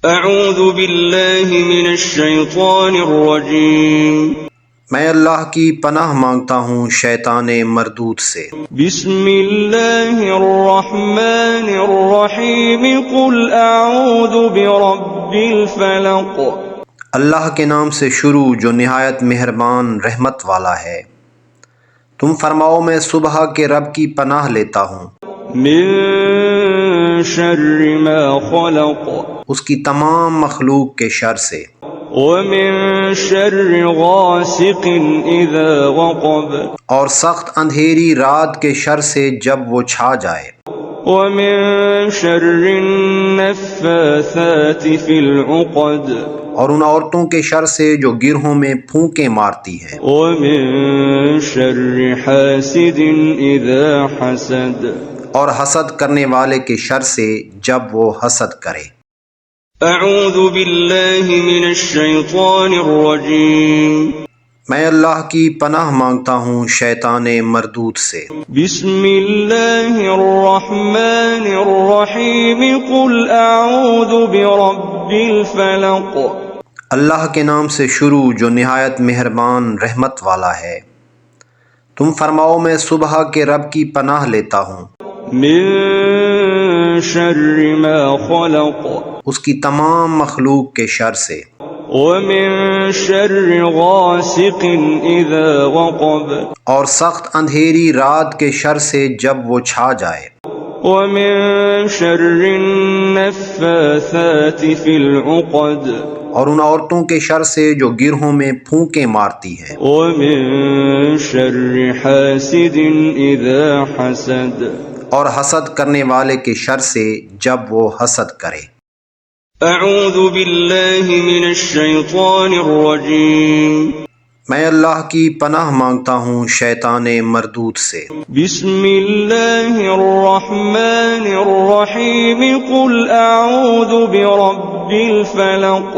اعوذ باللہ من الشیطان الرجیم، میں اللہ کی پناہ مانگتا ہوں شیطان مردود سے۔ بسم اللہ الرحمن الرحیم، قل اعوذ برب الفلق۔ اللہ کے نام سے شروع جو نہایت مہربان رحمت والا ہے۔ تم فرماؤ میں صبح کے رب کی پناہ لیتا ہوں، من شر ما خلق، اس کی تمام مخلوق کے شر سے، ومن شر غاسق اذا وقب، اور سخت اندھیری رات کے شر سے جب وہ چھا جائے، ومن شر النفاثات في العقد، اور ان عورتوں کے شر سے جو گرہوں میں پھونکیں مارتی ہیں، ومن شر حاسد اذا حسد، اور حسد کرنے والے کے شر سے جب وہ حسد کرے۔ اعوذ باللہ من الشیطان الرجیم، میں اللہ کی پناہ مانگتا ہوں شیطان مردود سے۔ بسم اللہ الرحمن الرحیم، قل اعوذ برب الفلق۔ اللہ کے نام سے شروع جو نہایت مہربان رحمت والا ہے۔ تم فرماؤ میں صبح کے رب کی پناہ لیتا ہوں، من شر ما خلق، اس کی تمام مخلوق کے شر سے، ومن شر غاسق اذا وقب، اور سخت اندھیری رات کے شر سے جب وہ چھا جائے، ومن شر النفاثات في العقد، اور ان عورتوں کے شر سے جو گرہوں میں پھونکیں مارتی ہیں، ومن شر حاسد اذا حسد، اور حسد کرنے والے کے شر سے جب وہ حسد کرے۔ اعوذ باللہ من الشیطان الرجیم، میں اللہ کی پناہ مانگتا ہوں شیطان مردود سے۔ بسم اللہ الرحمن الرحیم، قل اعوذ برب الفلق۔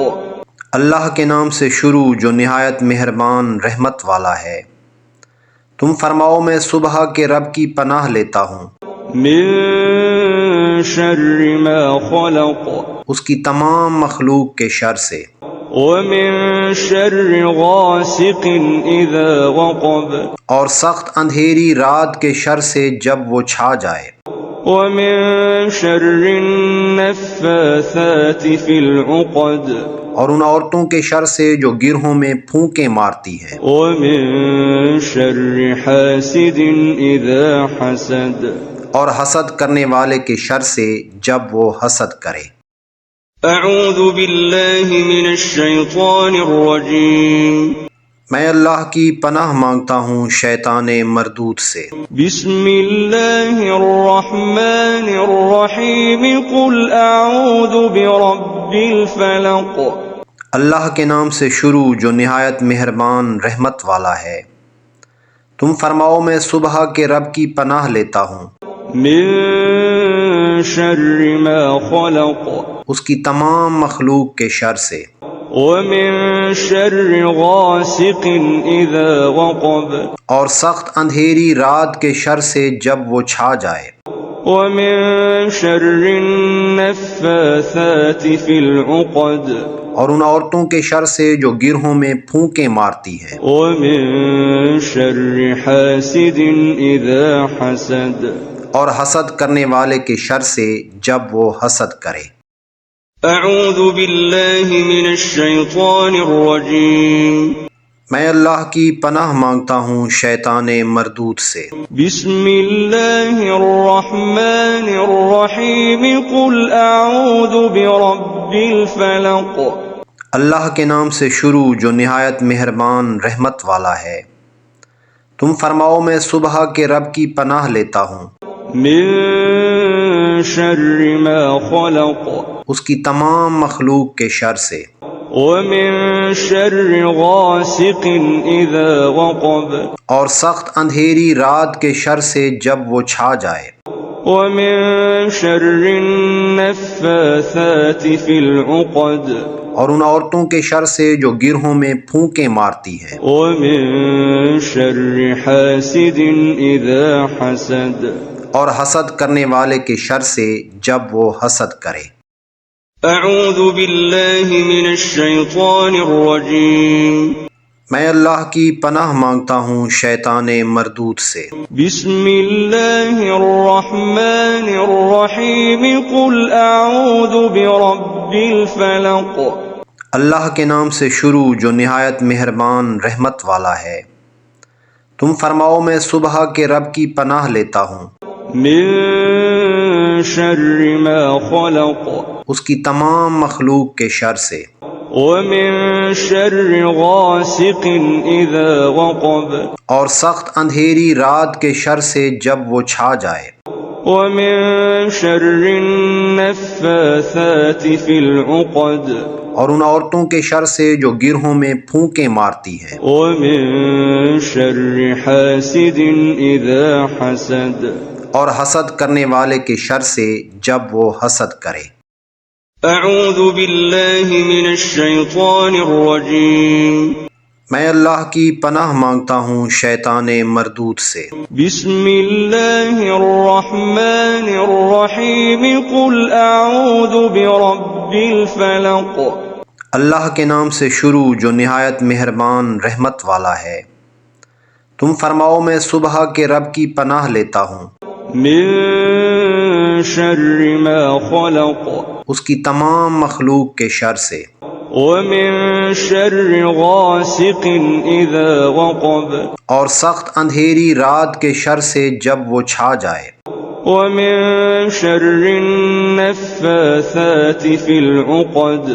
اللہ کے نام سے شروع جو نہایت مہربان رحمت والا ہے۔ تم فرماؤ میں صبح کے رب کی پناہ لیتا ہوں، من شر ما خلق، اس کی تمام مخلوق کے شر سے، ومن شر غاسق اذا وقب، اور سخت اندھیری رات کے شر سے جب وہ چھا جائے، ومن شر النفاثات في العقد، اور ان عورتوں کے شر سے جو گرہوں میں پھونکیں مارتی ہیں، ومن شر حاسد اذا حسد، اور حسد کرنے والے کے شر سے جب وہ حسد کرے۔ اعوذ باللہ من الشیطان الرجیم، میں اللہ کی پناہ مانگتا ہوں شیطان مردود سے۔ بسم اللہ الرحمن الرحیم، قل اعوذ برب الفلق۔ اللہ کے نام سے شروع جو نہایت مہربان رحمت والا ہے۔ تم فرماؤ میں صبح کے رب کی پناہ لیتا ہوں، من شر ما خلق، اس کی تمام مخلوق کے شر سے، ومن شر غاسق اذا وقب، اور سخت اندھیری رات کے شر سے جب وہ چھا جائے، ومن شر النفاثات في العقد، اور ان عورتوں کے شر سے جو گرہوں میں پھونکیں مارتی ہیں، ومن شر حاسد اذا حسد، اور حسد کرنے والے کے شر سے جب وہ حسد کرے۔ اعوذ باللہ من الشیطان الرجیم، میں اللہ کی پناہ مانگتا ہوں شیطان مردود سے۔ بسم اللہ الرحمن الرحیم، قل اعوذ برب الفلق۔ اللہ کے نام سے شروع جو نہایت مہربان رحمت والا ہے۔ تم فرماؤ میں صبح کے رب کی پناہ لیتا ہوں، من شر ما خلق، اس کی تمام مخلوق کے شر سے، ومن شر غاسق اذا وقب، اور سخت اندھیری رات کے شر سے جب وہ چھا جائے، ومن شر النفاثات في العقد، اور ان عورتوں کے شر سے جو گرہوں میں پھونکیں مارتی ہیں، ومن شر حاسد اذا حسد، اور حسد کرنے والے کے شر سے جب وہ حسد کرے۔ أعوذ بالله من الشيطان الرجيم میں اللہ کی پناہ مانگتا ہوں شیطان مردود سے۔ بسم الله الرحمن الرحيم قل أعوذ برب الفلق اللہ کے نام سے شروع جو نہایت مہربان رحمت والا ہے۔ تم فرماؤ میں صبح کے رب کی پناہ لیتا ہوں من شر ما خلق اس کی تمام مخلوق کے شر سے، ومن شر غاسق إذا وقب اور سخت اندھیری رات کے شر سے جب وہ چھا جائے، ومن شر النفاثات في العقد اور ان عورتوں کے شر سے جو گرہوں میں پھونکے مارتی ہیں، ومن شر حاسد إذا حسد اور حسد کرنے والے کے شر سے جب وہ حسد کرے۔ أعوذ بالله من الشيطان الرجيم میں اللہ کی پناہ مانگتا ہوں شیطان مردود سے۔ بسم الله الرحمن الرحيم قل أعوذ برب الفلق اللہ کے نام سے شروع جو نہایت مہربان رحمت والا ہے۔ تم فرماؤ میں صبح کے رب کی پناہ لیتا ہوں من شر ما خلق اس کی تمام مخلوق کے شر سے، ومن شر غاسق إذا وقب اور سخت اندھیری رات کے شر سے جب وہ چھا جائے، ومن شر النفاثات في العقد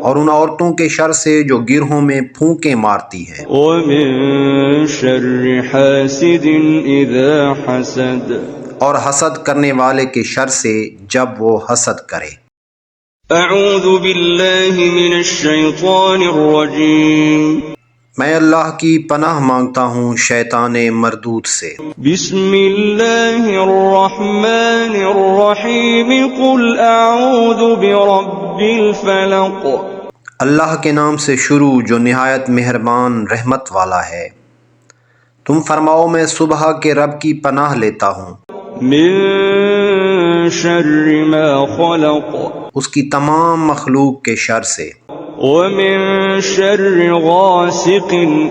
اور ان عورتوں کے شر سے جو گرہوں میں پھونکے مارتی ہیں، ومن شر حاسد إذا حسد اور حسد کرنے والے کے شر سے جب وہ حسد کرے۔ أعوذ بالله من الشيطان الرجيم میں اللہ کی پناہ مانگتا ہوں شیطان مردود سے۔ بسم الله الرحمن الرحيم قل أعوذ برب الفلق اللہ کے نام سے شروع جو نہایت مہربان رحمت والا ہے۔ تم فرماؤ میں صبح کے رب کی پناہ لیتا ہوں من شر ما خلق اس کی تمام مخلوق کے شر سے، ومن شر غاسق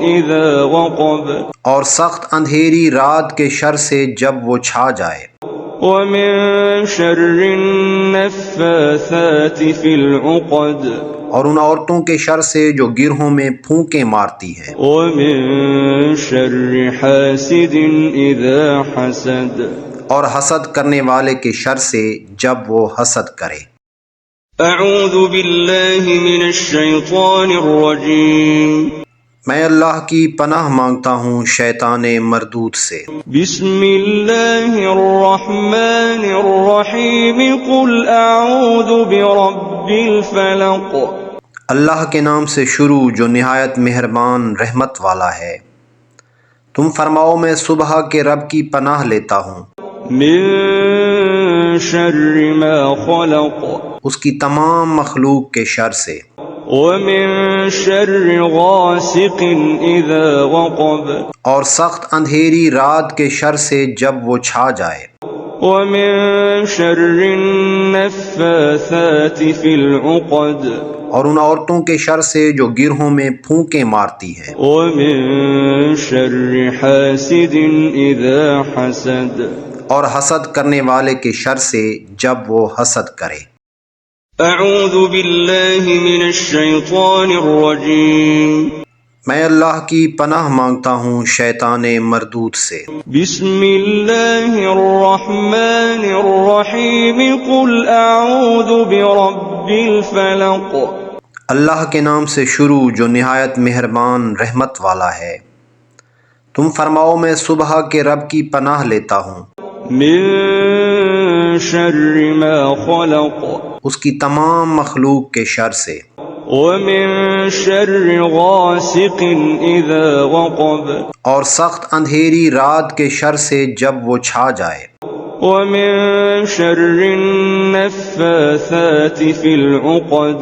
إذا وقب اور سخت اندھیری رات کے شر سے جب وہ چھا جائے، ومن شر النفاثات في العقد اور ان عورتوں کے شر سے جو گرہوں میں پھونکے مارتی ہیں، ومن شر حاسد إذا حسد اور حسد کرنے والے کے شر سے جب وہ حسد کرے۔ أعوذ بالله من الشيطان الرجيم میں اللہ کی پناہ مانگتا ہوں شیطان مردود سے۔ بسم الله الرحمن الرحيم قل أعوذ برب الفلق اللہ کے نام سے شروع جو نہایت مہربان رحمت والا ہے۔ تم فرماؤ میں صبح کے رب کی پناہ لیتا ہوں من شر ما خلق اس کی تمام مخلوق کے شر سے، ومن شر غاسق إذا وقب اور سخت اندھیری رات کے شر سے جب وہ چھا جائے، ومن شر النفاثات في العقد اور ان عورتوں کے شر سے جو گرہوں میں پھونکے مارتی ہیں، ومن شر حاسد إذا حسد اور حسد کرنے والے کے شر سے جب وہ حسد کرے۔ أعوذ بالله من الشيطان الرجيم میں اللہ کی پناہ مانگتا ہوں شیطان مردود سے۔ بسم الله الرحمن الرحيم قل أعوذ برب الفلق اللہ کے نام سے شروع جو نہایت مہربان رحمت والا ہے۔ تم فرماؤ میں صبح کے رب کی پناہ لیتا ہوں من شر ما خلق اس کی تمام مخلوق کے شر سے، ومن شر غاسق إذا وقب اور سخت اندھیری رات کے شر سے جب وہ چھا جائے، ومن شر النفاثات في العقد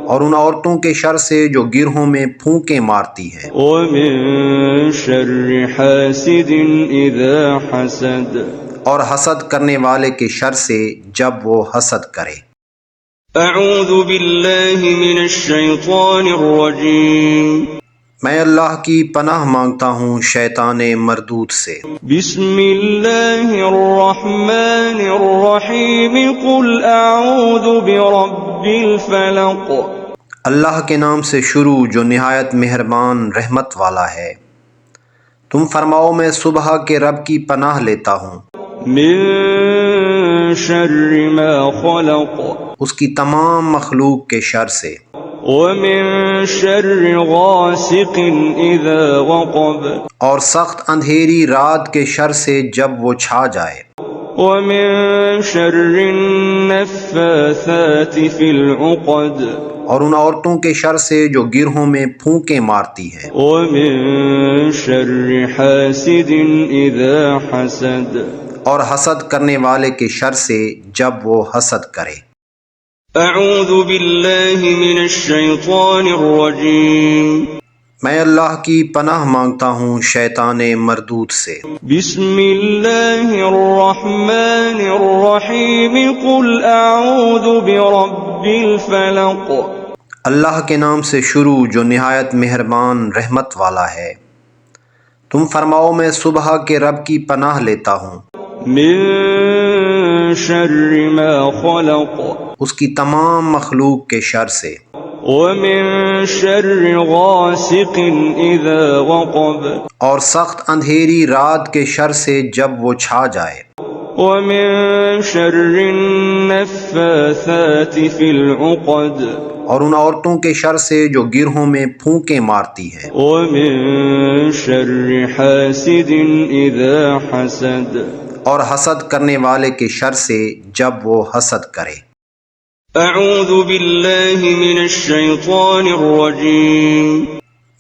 اور ان عورتوں کے شر سے جو گرہوں میں پھونکے مارتی ہیں، ومن شر حاسد إذا حسد اور حسد کرنے والے کے شر سے جب وہ حسد کرے۔ أعوذ بالله من الشيطان الرجيم میں اللہ کی پناہ مانگتا ہوں شیطان مردود سے۔ بسم الله الرحمن الرحيم قل أعوذ برب الفلق اللہ کے نام سے شروع جو نہایت مہربان رحمت والا ہے۔ تم فرماؤ میں صبح کے رب کی پناہ لیتا ہوں من شر ما خلق اس کی تمام مخلوق کے شر سے، ومن شر غاسق إذا وقب اور سخت اندھیری رات کے شر سے جب وہ چھا جائے، ومن شر النفاثات في العقد اور ان عورتوں کے شر سے جو گرہوں میں پھونکے مارتی ہیں، ومن شر حاسد إذا حسد اور حسد کرنے والے کے شر سے جب وہ حسد کرے۔ أعوذ بالله من الشيطان الرجيم میں اللہ کی پناہ مانگتا ہوں شیطان مردود سے۔ بسم الله الرحمن الرحيم قل أعوذ برب الفلق اللہ کے نام سے شروع جو نہایت مہربان رحمت والا ہے۔ تم فرماؤ میں صبح کے رب کی پناہ لیتا ہوں من شر ما خلق اس کی تمام مخلوق کے شر سے، ومن شر غاسق إذا وقب اور سخت اندھیری رات کے شر سے جب وہ چھا جائے، ومن شر النفاثات في العقد اور ان عورتوں کے شر سے جو گرہوں میں پھونکے مارتی ہیں، ومن شر حاسد إذا حسد اور حسد کرنے والے کے شر سے جب وہ حسد کرے۔ أعوذ بالله من الشيطان الرجيم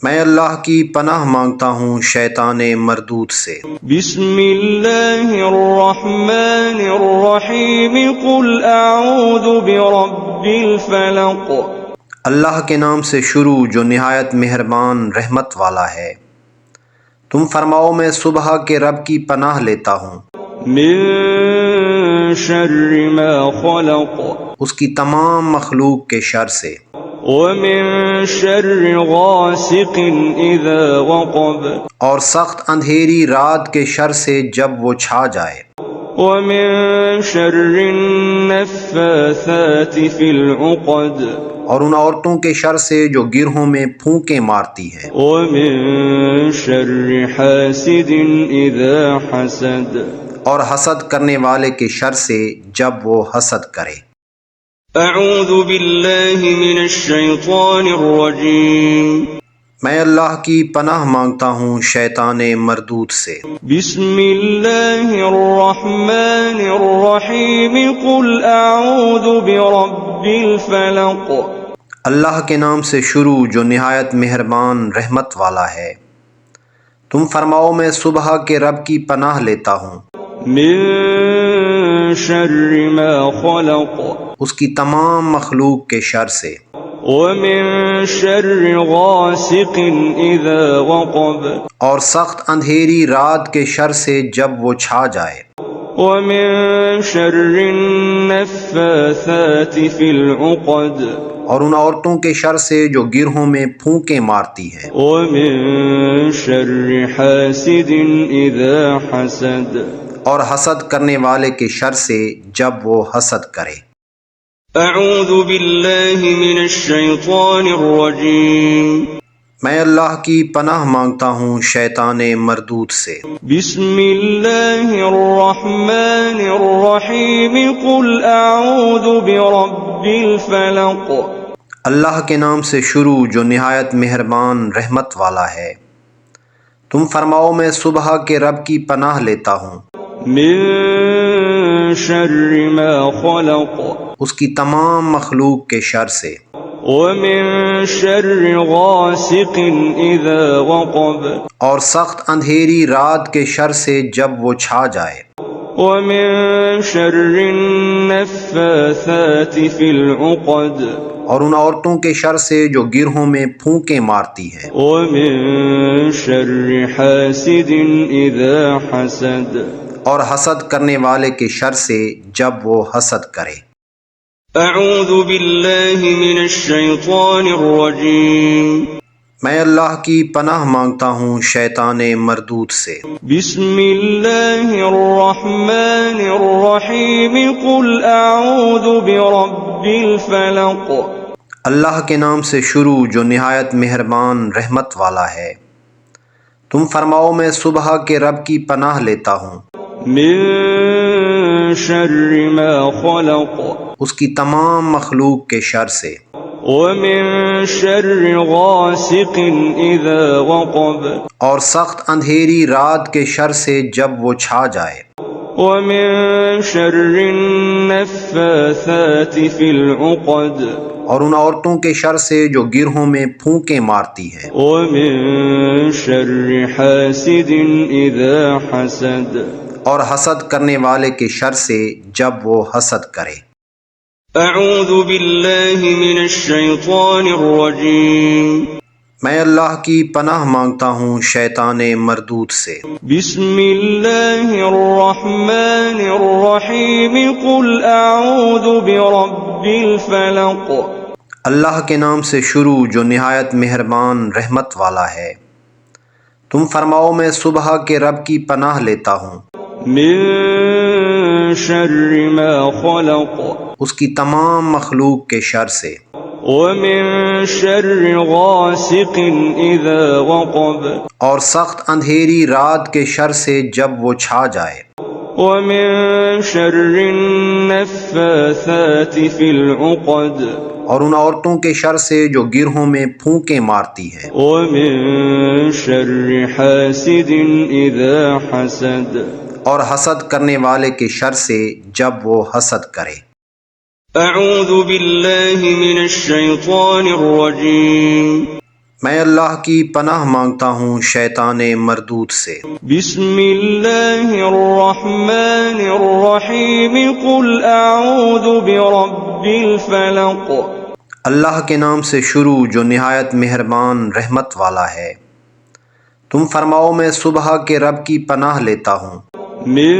میں اللہ کی پناہ مانگتا ہوں شیطان مردود سے۔ بسم الله الرحمن الرحيم قل أعوذ برب الفلق اللہ کے نام سے شروع جو نہایت مہربان رحمت والا ہے۔ تم فرماؤ میں صبح کے رب کی پناہ لیتا ہوں من شر ما خلق اس کی تمام مخلوق کے شر سے، ومن شر غاسق إذا وقب اور سخت اندھیری رات کے شر سے جب وہ چھا جائے، ومن شر النفاثات في العقد اور ان عورتوں کے شر سے جو گرہوں میں پھونکے مارتی ہیں، ومن شر حاسد إذا حسد اور حسد کرنے والے کے شر سے جب وہ حسد کرے۔ أعوذ بالله من الشيطان الرجيم میں اللہ کی پناہ مانگتا ہوں شیطان مردود سے۔ بسم الله الرحمن الرحيم قل أعوذ برب الفلق اللہ کے نام سے شروع جو نہایت مہربان رحمت والا ہے۔ تم فرماؤ میں صبح کے رب کی پناہ لیتا ہوں من شر ما خلق اس کی تمام مخلوق کے شر سے، ومن شر غاسق إذا وقب اور سخت اندھیری رات کے شر سے جب وہ چھا جائے، ومن شر النفاثات في العقد اور ان عورتوں کے شر سے جو گرہوں میں پھونکے مارتی ہیں، ومن شر حاسد إذا حسد اور حسد کرنے والے کے شر سے جب وہ حسد کرے۔ أعوذ بالله من الشيطان الرجيم میں اللہ کی پناہ مانگتا ہوں شیطان مردود سے۔ بسم الله الرحمن الرحيم قل أعوذ برب الفلق اللہ کے نام سے شروع جو نہایت مہربان رحمت والا ہے۔ تم فرماؤ میں صبح کے رب کی پناہ لیتا ہوں من شر ما خلق اس کی تمام مخلوق کے شر سے، ومن شر غاسق إذا وقب اور سخت اندھیری رات کے شر سے جب وہ چھا جائے، ومن شر النفاثات في العقد اور ان عورتوں کے شر سے جو گرہوں میں پھونکے مارتی ہیں، ومن شر حاسد إذا حسد اور حسد کرنے والے کے شر سے جب وہ حسد کرے۔ أعوذ بالله من الشيطان الرجيم میں اللہ کی پناہ مانگتا ہوں شیطان مردود سے۔ بسم الله الرحمن الرحيم قل أعوذ برب الفلق اللہ کے نام سے شروع جو نہایت مہربان رحمت والا ہے۔ تم فرماؤ میں صبح کے رب کی پناہ لیتا ہوں من شر ما خلق اس کی تمام مخلوق کے شر سے، ومن شر غاسق إذا وقب اور سخت اندھیری رات کے شر سے جب وہ چھا جائے، ومن شر النفاثات في العقد اور ان عورتوں کے شر سے جو گرہوں میں پھونکے مارتی ہیں، ومن شر حاسد إذا حسد اور حسد کرنے والے کے شر سے جب وہ حسد کرے۔ أعوذ بالله من الشيطان الرجيم میں اللہ کی پناہ مانگتا ہوں شیطان مردود سے۔ بسم الله الرحمن الرحيم قل أعوذ برب الفلق اللہ کے نام سے شروع جو نہایت مہربان رحمت والا ہے۔ تم فرماؤ میں صبح کے رب کی پناہ لیتا ہوں من شر ما خلق اس کی تمام مخلوق کے شر سے، ومن شر غاسق إذا وقب اور سخت اندھیری رات کے شر سے جب وہ چھا جائے، ومن شر النفاثات في العقد اور ان عورتوں کے شر سے جو گرہوں میں پھونکے مارتی ہیں، ومن شر حاسد إذا حسد اور حسد کرنے والے کے شر سے جب وہ حسد کرے۔ أعوذ بالله من الشيطان الرجيم میں اللہ کی پناہ مانگتا ہوں شیطان مردود سے۔ بسم الله الرحمن الرحيم قل أعوذ برب الفلق اللہ کے نام سے شروع جو نہایت مہربان رحمت والا ہے۔ تم فرماؤ میں صبح کے رب کی پناہ لیتا ہوں من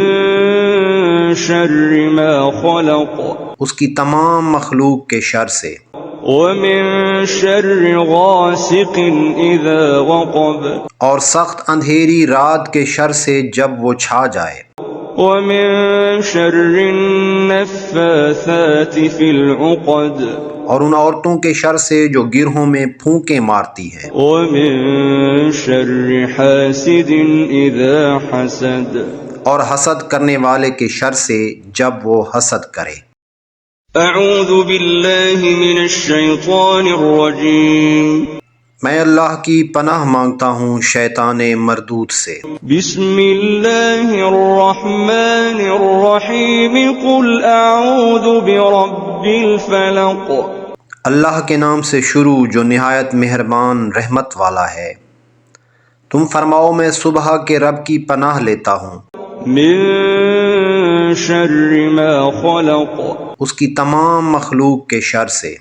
شر ما خلق اس کی تمام مخلوق کے شر سے، ومن شر غاسق إذا وقب اور سخت اندھیری رات کے شر سے جب وہ چھا جائے، ومن شر النفاثات في العقد اور ان عورتوں کے شر سے جو گرہوں میں پھونکے مارتی ہیں، ومن شر حاسد إذا حسد اور حسد کرنے والے کے شر سے جب وہ حسد کرے۔ أعوذ بالله من الشيطان الرجيم میں اللہ کی پناہ مانگتا ہوں شیطان مردود سے۔ بسم الله الرحمن الرحيم قل أعوذ برب الفلق اللہ کے نام سے شروع جو نہایت مہربان رحمت والا ہے۔ تم فرماؤ میں صبح کے رب کی پناہ لیتا ہوں من شر ما خلق اس کی تمام مخلوق کے شر سے،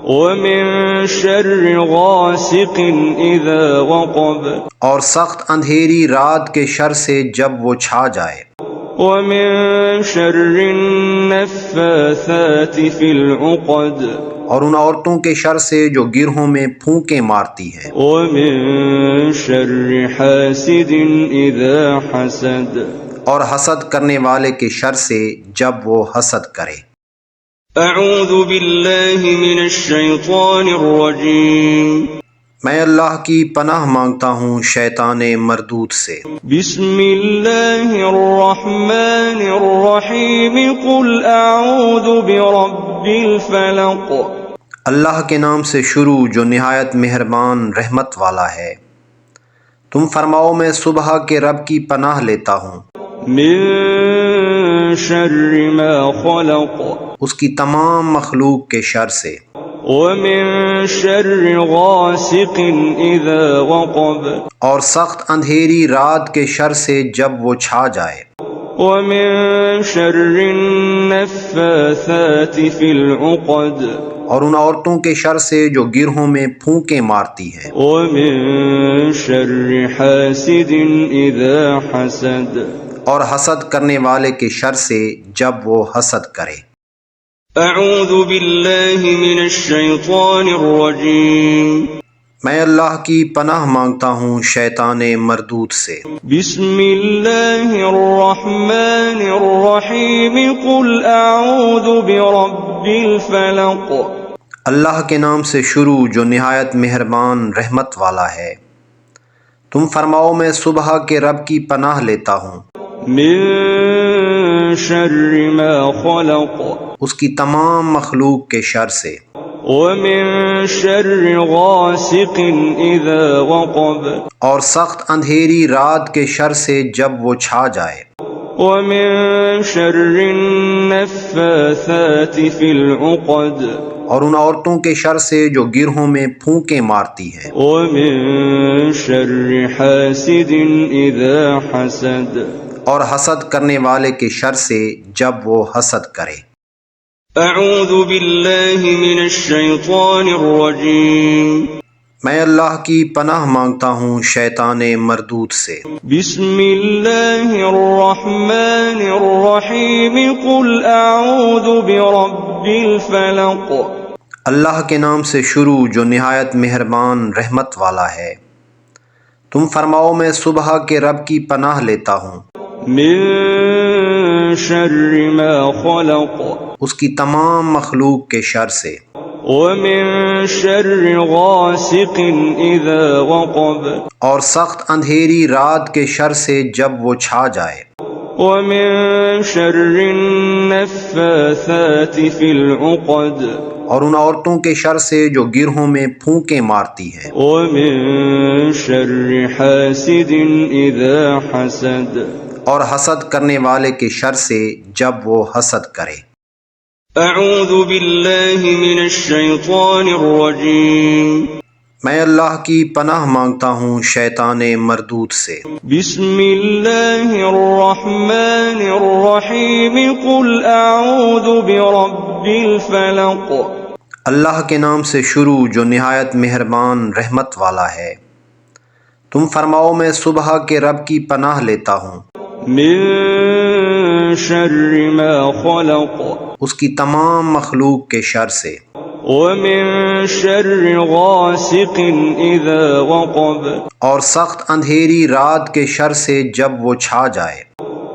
ومن شر غاسق إذا وقب اور سخت اندھیری رات کے شر سے جب وہ چھا جائے، ومن شر النفاثات في العقد اور ان عورتوں کے شر سے جو گرہوں میں پھونکے مارتی ہیں، ومن شر حاسد إذا حسد اور حسد کرنے والے کے شر سے جب وہ حسد کرے۔ أعوذ بالله من الشيطان الرجيم میں اللہ کی پناہ مانگتا ہوں شیطان مردود سے۔ بسم الله الرحمن الرحيم قل أعوذ برب الفلق اللہ کے نام سے شروع جو نہایت مہربان رحمت والا ہے۔ تم فرماؤ میں صبح کے رب کی پناہ لیتا ہوں من شر ما خلق اس کی تمام مخلوق کے شر سے، ومن شر غاسق إذا وقب اور سخت اندھیری رات کے شر سے جب وہ چھا جائے، ومن شر النفاثات في العقد اور ان عورتوں کے شر سے جو گرہوں میں پھونکے مارتی ہیں، ومن شر حاسد إذا حسد اور حسد کرنے والے کے شر سے جب وہ حسد کرے۔ أعوذ بالله من الشيطان الرجيم میں اللہ کی پناہ مانگتا ہوں شیطان مردود سے۔ بسم الله الرحمن الرحيم قل أعوذ برب الفلق اللہ کے نام سے شروع جو نہایت مہربان رحمت والا ہے۔ تم فرماؤ میں صبح کے رب کی پناہ لیتا ہوں من شر ما خلق اس کی تمام مخلوق کے شر سے، ومن شر غاسق إذا وقب اور سخت اندھیری رات کے شر سے جب وہ چھا جائے، ومن شر النفاثات في العقد اور ان عورتوں کے شر سے جو گرہوں میں پھونکے مارتی ہیں، ومن شر حاسد إذا حسد اور حسد کرنے والے کے شر سے جب وہ حسد کرے۔ أعوذ بالله من الشيطان الرجيم میں اللہ کی پناہ مانگتا ہوں شیطان مردود سے۔ بسم الله الرحمن الرحيم قل أعوذ برب الفلق اللہ کے نام سے شروع جو نہایت مہربان رحمت والا ہے۔ تم فرماؤ میں صبح کے رب کی پناہ لیتا ہوں من شر ما خلق اس کی تمام مخلوق کے شر سے، ومن شر غاسق إذا وقب اور سخت اندھیری رات کے شر سے جب وہ چھا جائے، ومن شر النفاثات في العقد اور ان عورتوں کے شر سے جو گرہوں میں پھونکے مارتی ہیں، ومن شر حاسد إذا حسد اور حسد کرنے والے کے شر سے جب وہ حسد کرے۔ أعوذ بالله من الشيطان الرجيم میں اللہ کی پناہ مانگتا ہوں شیطان مردود سے۔ بسم الله الرحمن الرحيم قل أعوذ برب الفلق اللہ کے نام سے شروع جو نہایت مہربان رحمت والا ہے۔ تم فرماؤ میں صبح کے رب کی پناہ لیتا ہوں من شر ما خلق اس کی تمام مخلوق کے شر سے، ومن شر غاسق إذا وقب اور سخت اندھیری رات کے شر سے جب وہ چھا جائے،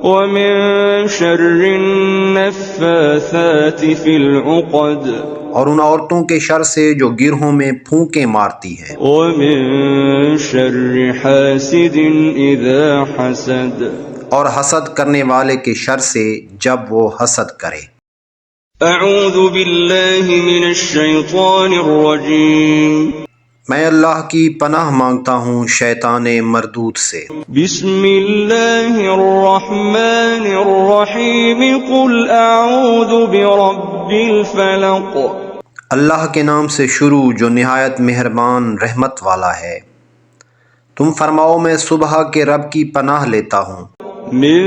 ومن شر النفاثات في العقد اور ان عورتوں کے شر سے جو گرہوں میں پھونکے مارتی ہیں، ومن شر حاسد إذا حسد اور حسد کرنے والے کے شر سے جب وہ حسد کرے۔ أعوذ بالله من الشيطان الرجيم میں اللہ کی پناہ مانگتا ہوں شیطان مردود سے۔ بسم الله الرحمن الرحيم قل أعوذ برب الفلق اللہ کے نام سے شروع جو نہایت مہربان رحمت والا ہے۔ تم فرماؤ میں صبح کے رب کی پناہ لیتا ہوں من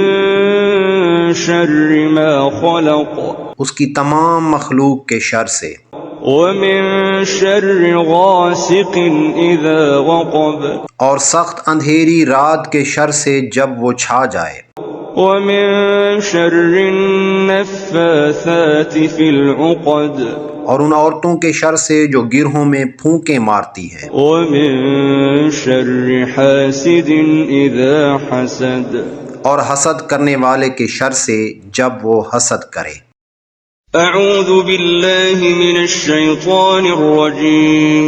شر ما خلق اس کی تمام مخلوق کے شر سے، ومن شر غاسق إذا وقب اور سخت اندھیری رات کے شر سے جب وہ چھا جائے، ومن شر النفاثات في العقد اور ان عورتوں کے شر سے جو گرہوں میں پھونکے مارتی ہیں، ومن شر حاسد إذا حسد اور حسد کرنے والے کے شر سے جب وہ حسد کرے۔ أعوذ بالله من الشيطان الرجيم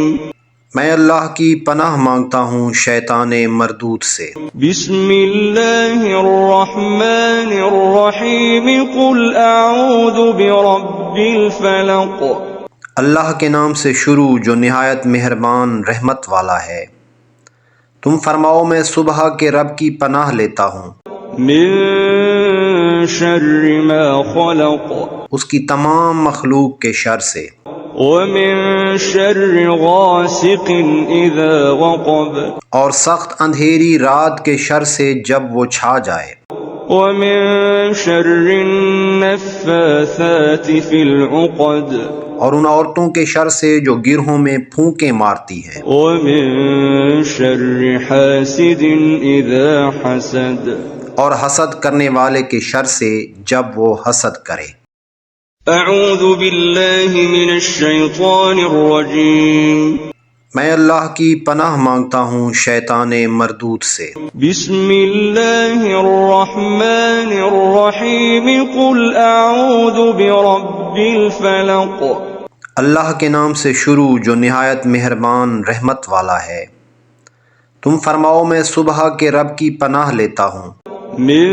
میں اللہ کی پناہ مانگتا ہوں شیطان مردود سے۔ بسم الله الرحمن الرحيم قل أعوذ برب الفلق اللہ کے نام سے شروع جو نہایت مہربان رحمت والا ہے۔ تم فرماؤ میں صبح کے رب کی پناہ لیتا ہوں من شر ما خلق اس کی تمام مخلوق کے شر سے، ومن شر غاسق إذا وقب اور سخت اندھیری رات کے شر سے جب وہ چھا جائے، ومن شر النفاثات في العقد اور ان عورتوں کے شر سے جو گرہوں میں پھونکے مارتی ہیں، ومن شر حاسد إذا حسد اور حسد کرنے والے کے شر سے جب وہ حسد کرے۔ أعوذ بالله من الشيطان الرجيم میں اللہ کی پناہ مانگتا ہوں شیطان مردود سے۔ بسم الله الرحمن الرحيم قل أعوذ برب الفلق اللہ کے نام سے شروع جو نہایت مہربان رحمت والا ہے۔ تم فرماؤ میں صبح کے رب کی پناہ لیتا ہوں من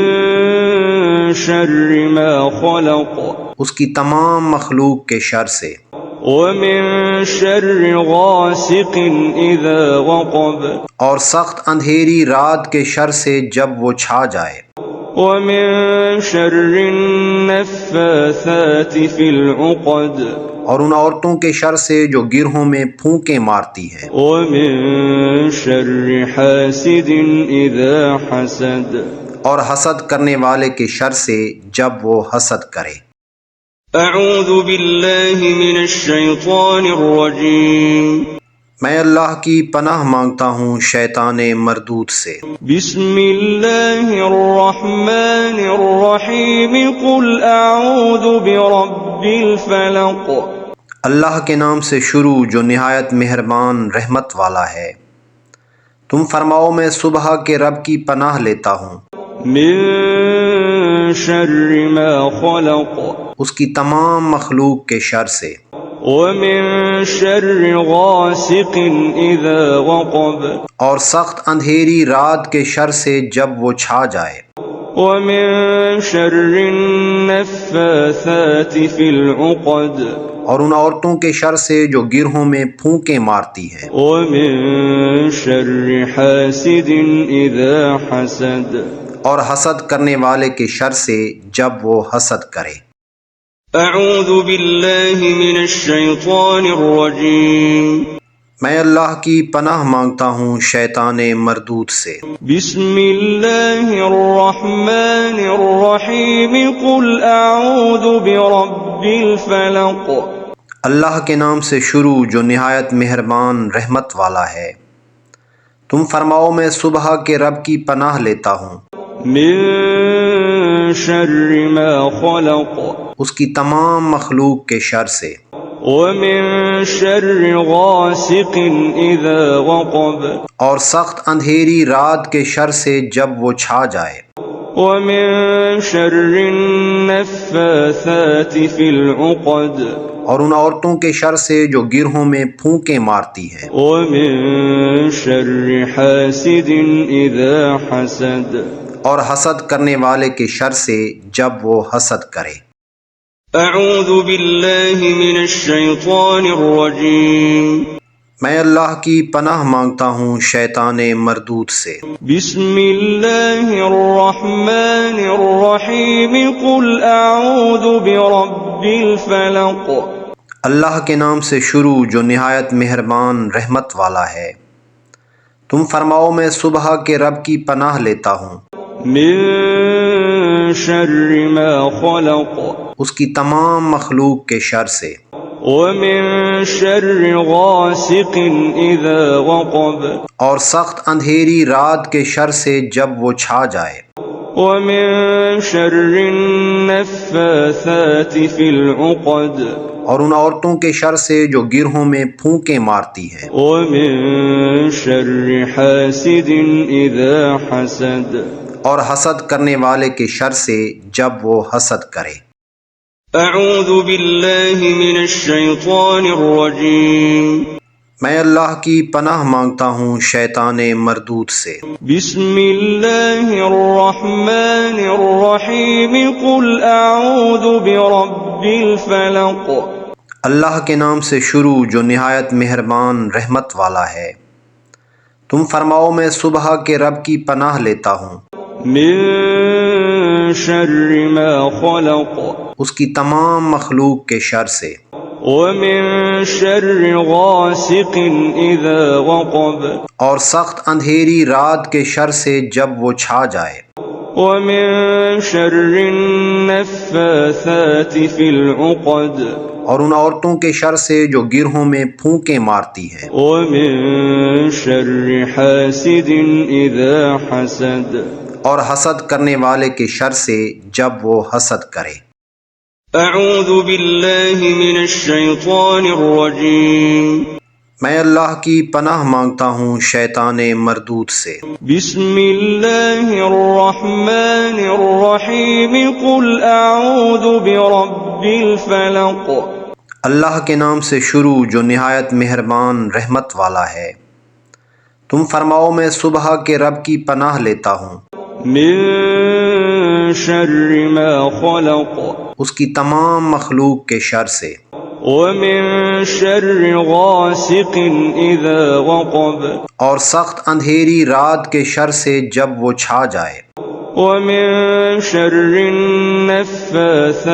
شر ما خلق اس کی تمام مخلوق کے شر سے، ومن شر غاسق إذا وقب اور سخت اندھیری رات کے شر سے جب وہ چھا جائے، ومن شر النفاثات في العقد اور ان عورتوں کے شر سے جو گرہوں میں پھونکے مارتی ہیں، ومن شر حاسد إذا حسد اور حسد کرنے والے کے شر سے جب وہ حسد کرے۔ أعوذ بالله من الشيطان الرجيم میں اللہ کی پناہ مانگتا ہوں شیطان مردود سے۔ بسم الله الرحمن الرحيم قل أعوذ برب الفلق اللہ کے نام سے شروع جو نہایت مہربان رحمت والا ہے۔ تم فرماؤ میں صبح کے رب کی پناہ لیتا ہوں من شر ما خلق اس کی تمام مخلوق کے شر سے، ومن شر غاسق إذا وقب اور سخت اندھیری رات کے شر سے جب وہ چھا جائے، ومن شر النفاثات في العقد اور ان عورتوں کے شر سے جو گرہوں میں پھونکے مارتی ہیں، ومن شر حاسد إذا حسد اور حسد کرنے والے کے شر سے جب وہ حسد کرے۔ أعوذ بالله من الشيطان الرجيم میں اللہ کی پناہ مانگتا ہوں شیطان مردود سے۔ بسم الله الرحمن الرحيم قل أعوذ برب الفلق اللہ کے نام سے شروع جو نہایت مہربان رحمت والا ہے۔ تم فرماؤ میں صبح کے رب کی پناہ لیتا ہوں من شر ما خلق اس کی تمام مخلوق کے شر سے، ومن شر غاسق إذا وقب اور سخت اندھیری رات کے شر سے جب وہ چھا جائے، ومن شر النفاثات في العقد اور ان عورتوں کے شر سے جو گرہوں میں پھونکے مارتی ہیں، ومن شر حاسد إذا حسد اور حسد کرنے والے کے شر سے جب وہ حسد کرے۔ أعوذ بالله من الشيطان الرجيم میں اللہ کی پناہ مانگتا ہوں شیطان مردود سے۔ بسم الله الرحمن الرحيم قل أعوذ برب الفلق اللہ کے نام سے شروع جو نہایت مہربان رحمت والا ہے۔ تم فرماؤ میں صبح کے رب کی پناہ لیتا ہوں من شر ما خلق اس کی تمام مخلوق کے شر سے، ومن شر غاسق إذا وقب اور سخت اندھیری رات کے شر سے جب وہ چھا جائے، ومن شر النفاثات في العقد اور ان عورتوں کے شر سے جو گرہوں میں پھونکے مارتی ہیں، ومن شر حاسد إذا حسد اور حسد کرنے والے کے شر سے جب وہ حسد کرے۔ أعوذ بالله من الشيطان الرجيم میں اللہ کی پناہ مانگتا ہوں شیطان مردود سے۔ بسم الله الرحمن الرحيم قل أعوذ برب الفلق اللہ کے نام سے شروع جو نہایت مہربان رحمت والا ہے۔ تم فرماؤ میں صبح کے رب کی پناہ لیتا ہوں من شر ما خلق اس کی تمام مخلوق کے شر سے، ومن شر غاسق إذا وقب اور سخت اندھیری رات کے شر سے جب وہ چھا جائے، ومن شر النفاثات في العقد اور ان عورتوں کے شر سے جو گرہوں میں پھونکے مارتی ہیں، ومن شر حاسد إذا حسد اور حسد کرنے والے کے شر سے جب وہ حسد کرے۔ أعوذ بالله من الشيطان الرجيم میں اللہ کی پناہ مانگتا ہوں شیطان مردود سے۔ بسم الله الرحمن الرحيم قل أعوذ برب الفلق اللہ کے نام سے شروع جو نہایت مہربان رحمت والا ہے۔ تم فرماؤ میں صبح کے رب کی پناہ لیتا ہوں من شر ما خلق اس کی تمام مخلوق کے شر سے، ومن شر غاسق إذا وقب اور سخت اندھیری رات کے شر سے جب وہ چھا جائے، ومن شر النفاثات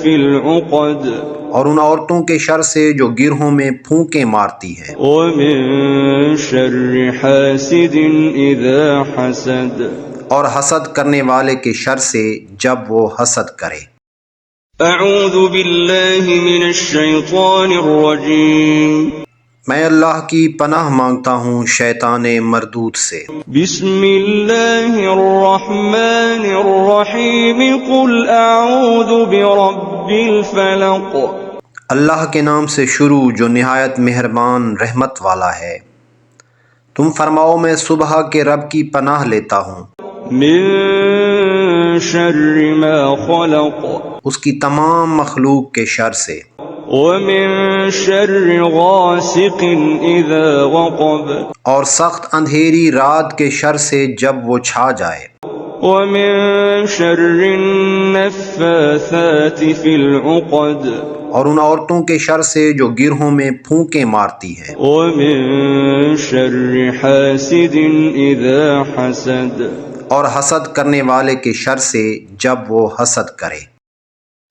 في العقد اور ان عورتوں کے شر سے جو گرہوں میں پھونکے مارتی ہیں، ومن شر حاسد إذا حسد اور حسد کرنے والے کے شر سے جب وہ حسد کرے۔ أعوذ بالله من الشيطان الرجيم میں اللہ کی پناہ مانگتا ہوں شیطان مردود سے۔ بسم الله الرحمن الرحيم قل أعوذ برب الفلق اللہ کے نام سے شروع جو نہایت مہربان رحمت والا ہے۔ تم فرماؤ میں صبح کے رب کی پناہ لیتا ہوں من شر ما خلق اس کی تمام مخلوق کے شر سے، ومن شر غاسق إذا وقب اور سخت اندھیری رات کے شر سے جب وہ چھا جائے، ومن شر النفاثات في العقد اور ان عورتوں کے شر سے جو گرہوں میں پھونکے مارتی ہیں، ومن شر حاسد إذا حسد اور حسد کرنے والے کے شر سے جب وہ حسد کرے۔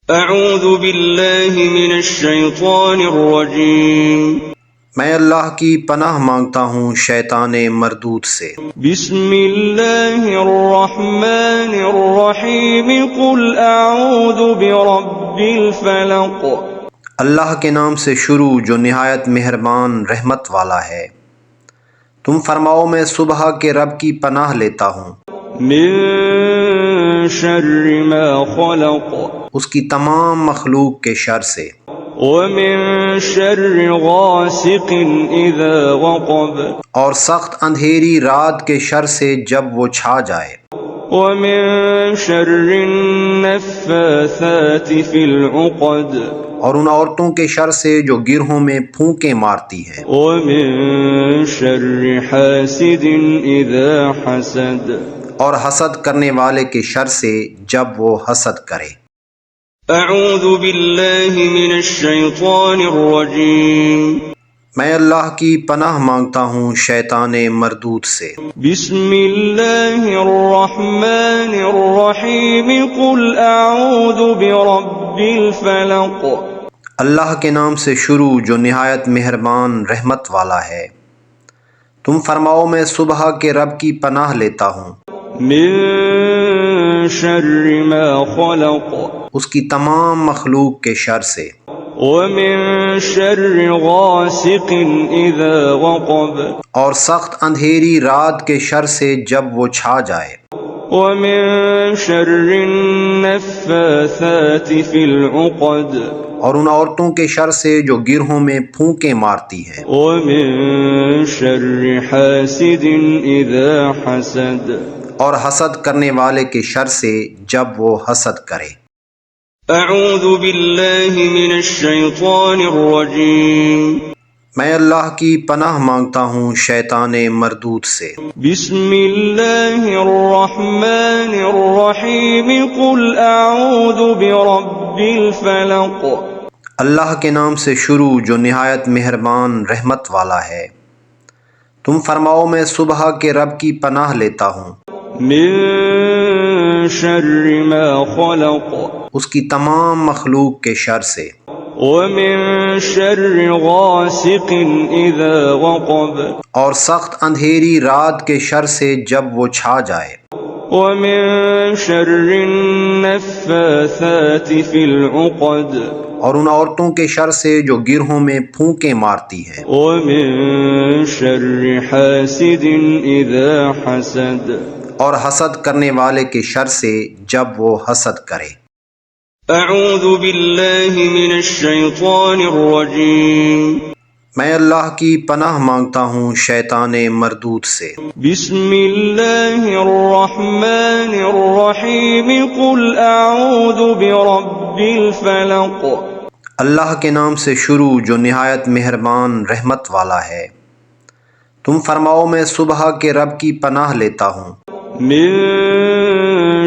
أعوذ بالله من الشيطان الرجيم میں اللہ کی پناہ مانگتا ہوں شیطان مردود سے۔ بسم الله الرحمن الرحيم قل أعوذ برب الفلق اللہ کے نام سے شروع جو نہایت مہربان رحمت والا ہے۔ تم فرماؤ میں صبح کے رب کی پناہ لیتا ہوں من شر ما خلق اس کی تمام مخلوق کے شر سے، ومن شر غاسق إذا وقب اور سخت اندھیری رات کے شر سے جب وہ چھا جائے، ومن شر النفاثات في العقد اور ان عورتوں کے شر سے جو گرہوں میں پھونکے مارتی ہیں، ومن شر حاسد إذا حسد اور حسد کرنے والے کے شر سے جب وہ حسد کرے۔ أعوذ بالله من الشيطان الرجيم میں اللہ کی پناہ مانگتا ہوں شیطان مردود سے۔ بسم الله الرحمن الرحيم قل أعوذ برب الفلق اللہ کے نام سے شروع جو نہایت مہربان رحمت والا ہے۔ تم فرماؤ میں صبح کے رب کی پناہ لیتا ہوں من شر ما خلق اس کی تمام مخلوق کے شر سے، ومن شر غاسق إذا وقب اور سخت اندھیری رات کے شر سے جب وہ چھا جائے، ومن شر النفاثات في العقد اور ان عورتوں کے شر سے جو گرہوں میں پھونکے مارتی ہیں، ومن شر حاسد إذا حسد اور حسد کرنے والے کے شر سے جب وہ حسد کرے۔ أعوذ بالله من الشيطان الرجيم میں اللہ کی پناہ مانگتا ہوں شیطان مردود سے۔ بسم الله الرحمن الرحيم قل أعوذ برب الفلق اللہ کے نام سے شروع جو نہایت مہربان رحمت والا ہے۔ تم فرماؤ میں صبح کے رب کی پناہ لیتا ہوں من شر ما خلق اس کی تمام مخلوق کے شر سے، ومن شر غاسق إذا وقب اور سخت اندھیری رات کے شر سے جب وہ چھا جائے، ومن شر النفاثات في العقد اور ان عورتوں کے شر سے جو گرہوں میں پھونکے مارتی ہیں، ومن شر حاسد إذا حسد اور حسد کرنے والے کے شر سے جب وہ حسد کرے۔ أعوذ بالله من الشيطان الرجيم میں اللہ کی پناہ مانگتا ہوں شیطان مردود سے۔ بسم الله الرحمن الرحيم قل أعوذ برب الفلق اللہ کے نام سے شروع جو نہایت مہربان رحمت والا ہے۔ تم فرماؤ میں صبح کے رب کی پناہ لیتا ہوں من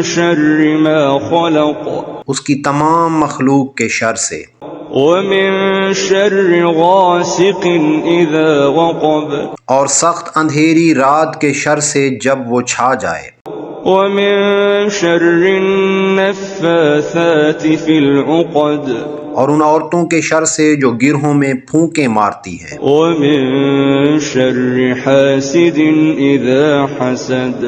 شر ما خلق اس کی تمام مخلوق کے شر سے، ومن شر غاسق إذا وقب اور سخت اندھیری رات کے شر سے جب وہ چھا جائے، ومن شر النفاثات في العقد اور ان عورتوں کے شر سے جو گرہوں میں پھونکے مارتی ہیں، ومن شر حاسد إذا حسد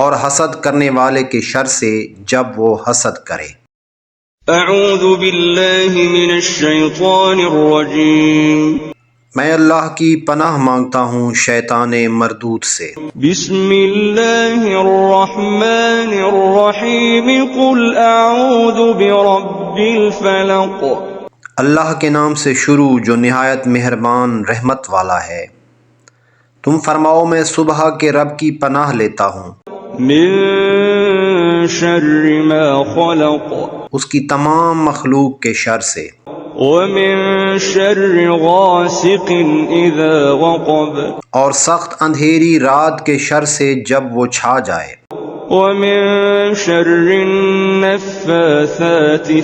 اور حسد کرنے والے کے شر سے جب وہ حسد کرے۔ أعوذ بالله من الشيطان الرجيم میں اللہ کی پناہ مانگتا ہوں شیطان مردود سے۔ بسم الله الرحمن الرحيم قل أعوذ برب الفلق اللہ کے نام سے شروع جو نہایت مہربان رحمت والا ہے۔ تم فرماؤ میں صبح کے رب کی پناہ لیتا ہوں من شر ما خلق اس کی تمام مخلوق کے شر سے، ومن شر غاسق إذا وقب اور سخت اندھیری رات کے شر سے جب وہ چھا جائے، ومن شر النفاثات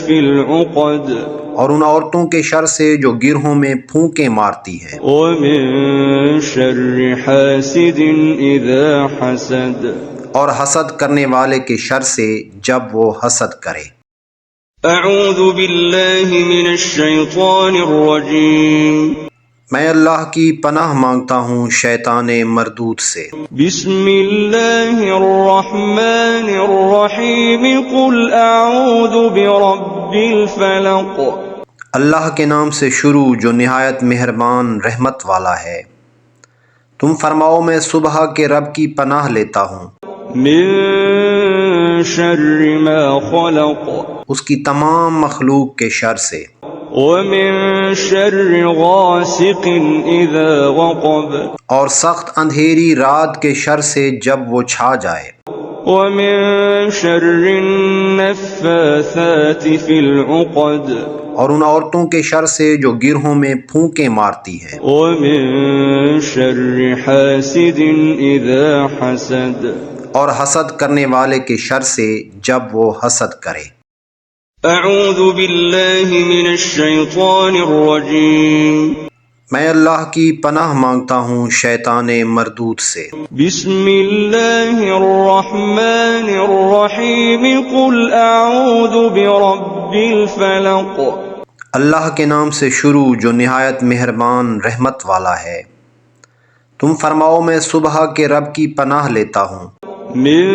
في العقد اور ان عورتوں کے شر سے جو گرہوں میں پھونکے مارتی ہیں، ومن شر حاسد إذا حسد اور حسد کرنے والے کے شر سے جب وہ حسد کرے۔ أعوذ بالله من الشيطان الرجيم میں اللہ کی پناہ مانگتا ہوں شیطان مردود سے۔ بسم الله الرحمن الرحيم قل أعوذ برب الفلق اللہ کے نام سے شروع جو نہایت مہربان رحمت والا ہے۔ تم فرماؤ میں صبح کے رب کی پناہ لیتا ہوں من شر ما خلق اس کی تمام مخلوق کے شر سے، ومن شر غاسق إذا وقب اور سخت اندھیری رات کے شر سے جب وہ چھا جائے، ومن شر النفاثات في العقد اور ان عورتوں کے شر سے جو گرہوں میں پھونکے مارتی ہیں، ومن شر حاسد إذا حسد اور حسد کرنے والے کے شر سے جب وہ حسد کرے۔ أعوذ بالله من الشيطان الرجيم میں اللہ کی پناہ مانگتا ہوں شیطان مردود سے۔ بسم الله الرحمن الرحيم قل أعوذ برب الفلق اللہ کے نام سے شروع جو نہایت مہربان رحمت والا ہے۔ تم فرماؤ میں صبح کے رب کی پناہ لیتا ہوں من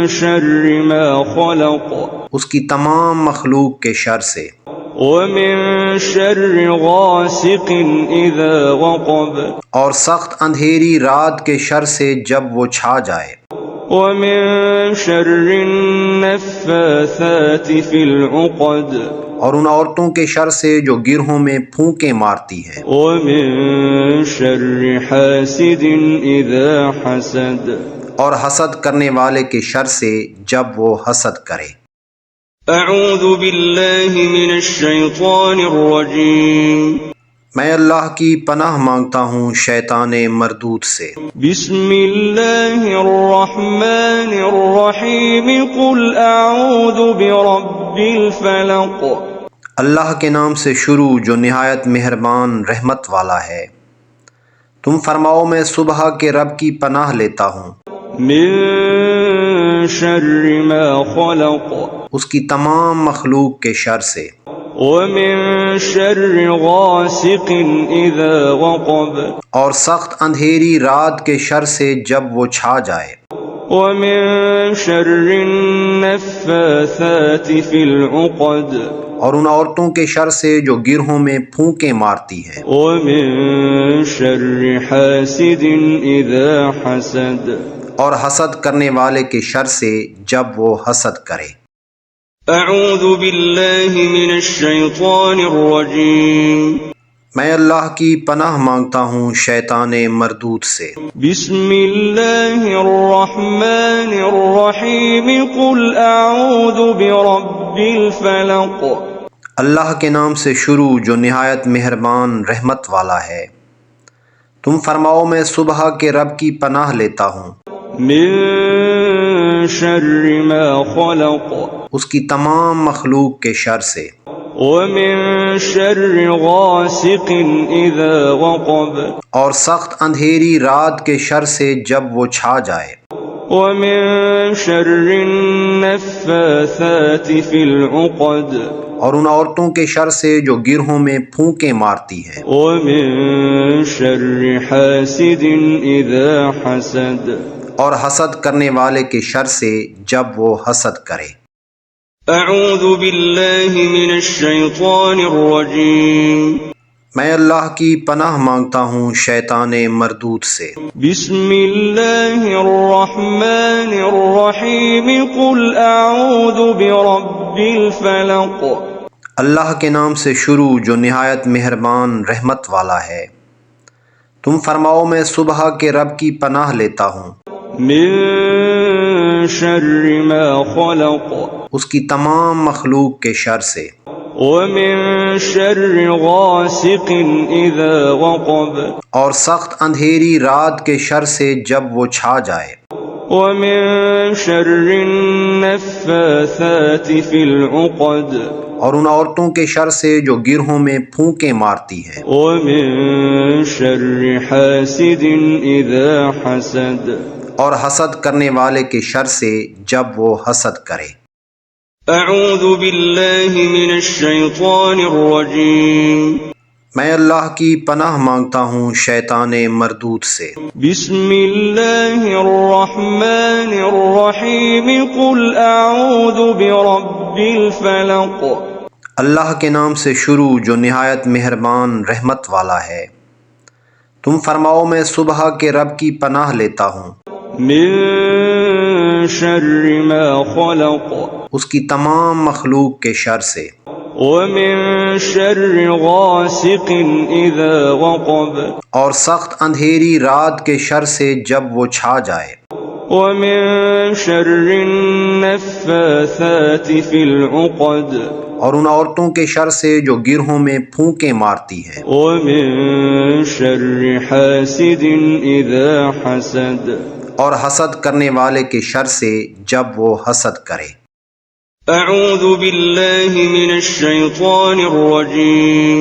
شر ما خلق اس کی تمام مخلوق کے شر سے، ومن شر غاسق إذا وقب اور سخت اندھیری رات کے شر سے جب وہ چھا جائے، ومن شر النفاثات في العقد اور ان عورتوں کے شر سے جو گرہوں میں پھونکے مارتی ہیں، ومن شر حاسد إذا حسد اور حسد کرنے والے کے شر سے جب وہ حسد کرے۔ أعوذ بالله من الشيطان الرجيم میں اللہ کی پناہ مانگتا ہوں شیطان مردود سے۔ بسم الله الرحمن الرحيم قل أعوذ برب الفلق اللہ کے نام سے شروع جو نہایت مہربان رحمت والا ہے۔ تم فرماؤ میں صبح کے رب کی پناہ لیتا ہوں من شر ما خلق اس کی تمام مخلوق کے شر سے، ومن شر غاسق إذا وقب اور سخت اندھیری رات کے شر سے جب وہ چھا جائے، ومن شر النفاثات في العقد اور ان عورتوں کے شر سے جو گرہوں میں پھونکے مارتی ہیں، ومن شر حاسد إذا حسد اور حسد کرنے والے کے شر سے جب وہ حسد کرے۔ أعوذ بالله من الشيطان الرجيم میں اللہ کی پناہ مانگتا ہوں شیطان مردود سے۔ بسم الله الرحمن الرحيم قل أعوذ برب الفلق اللہ کے نام سے شروع جو نہایت مہربان رحمت والا ہے۔ تم فرماؤ میں صبح کے رب کی پناہ لیتا ہوں من شر ما خلق اس کی تمام مخلوق کے شر سے، ومن شر غاسق إذا وقب اور سخت اندھیری رات کے شر سے جب وہ چھا جائے، ومن شر النفاثات في العقد اور ان عورتوں کے شر سے جو گرہوں میں پھونکے مارتی ہیں، ومن شر حاسد إذا حسد اور حسد کرنے والے کے شر سے جب وہ حسد کرے۔ أعوذ بالله من الشيطان الرجيم میں اللہ کی پناہ مانگتا ہوں شیطان مردود سے۔ بسم الله الرحمن الرحيم قل أعوذ برب الفلق اللہ کے نام سے شروع جو نہایت مہربان رحمت والا ہے۔ تم فرماؤ میں صبح کے رب کی پناہ لیتا ہوں من شر ما خلق اس کی تمام مخلوق کے شر سے، ومن شر غاسق إذا وقب اور سخت اندھیری رات کے شر سے جب وہ چھا جائے، ومن شر النفاثات في العقد اور ان عورتوں کے شر سے جو گرہوں میں پھونکے مارتی ہیں، ومن شر حاسد إذا حسد اور حسد کرنے والے کے شر سے جب وہ حسد کرے۔ أعوذ بالله من الشيطان الرجيم میں اللہ کی پناہ مانگتا ہوں شیطان مردود سے۔ بسم الله الرحمن الرحيم قل أعوذ برب الفلق اللہ کے نام سے شروع جو نہایت مہربان رحمت والا ہے۔ تم فرماؤ میں صبح کے رب کی پناہ لیتا ہوں من شر ما خلق اس کی تمام مخلوق کے شر سے، ومن شر غاسق إذا وقب اور سخت اندھیری رات کے شر سے جب وہ چھا جائے، ومن شر النفاثات في العقد اور ان عورتوں کے شر سے جو گرہوں میں پھونکے مارتی ہیں، ومن شر حاسد إذا حسد اور حسد کرنے والے کے شر سے جب وہ حسد کرے۔ أعوذ بالله من الشيطان الرجيم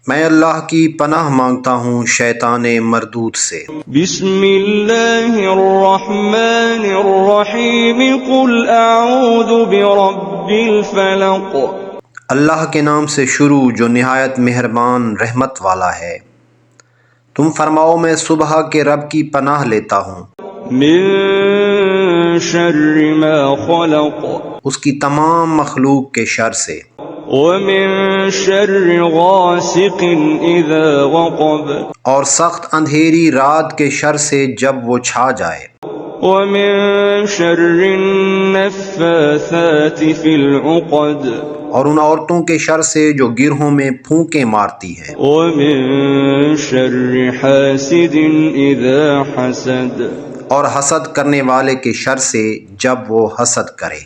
میں اللہ کی پناہ مانگتا ہوں شیطان مردود سے۔ بسم الله الرحمن الرحيم قل أعوذ برب الفلق اللہ کے نام سے شروع جو نہایت مہربان رحمت والا ہے۔ تم فرماؤ میں صبح کے رب کی پناہ لیتا ہوں من شر ما خلق اس کی تمام مخلوق کے شر سے، ومن شر غاسق إذا وقب اور سخت اندھیری رات کے شر سے جب وہ چھا جائے، ومن شر النفاثات في العقد اور ان عورتوں کے شر سے جو گرہوں میں پھونکے مارتی ہیں، ومن شر حاسد إذا حسد اور حسد کرنے والے کے شر سے جب وہ حسد کرے۔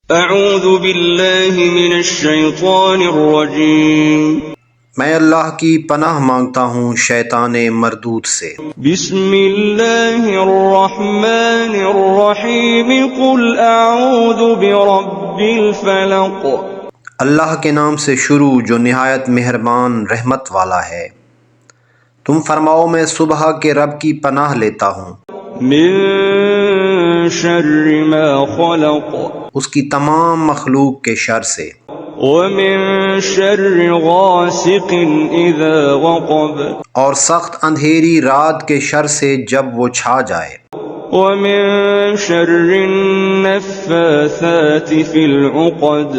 أعوذ بالله من الشيطان الرجيم میں اللہ کی پناہ مانگتا ہوں شیطان مردود سے۔ بسم الله الرحمن الرحيم قل أعوذ برب الفلق اللہ کے نام سے شروع جو نہایت مہربان رحمت والا ہے۔ تم فرماؤ میں صبح کے رب کی پناہ لیتا ہوں من شر ما خلق اس کی تمام مخلوق کے شر سے، ومن شر غاسق إذا وقب اور سخت اندھیری رات کے شر سے جب وہ چھا جائے، ومن شر النفاثات في العقد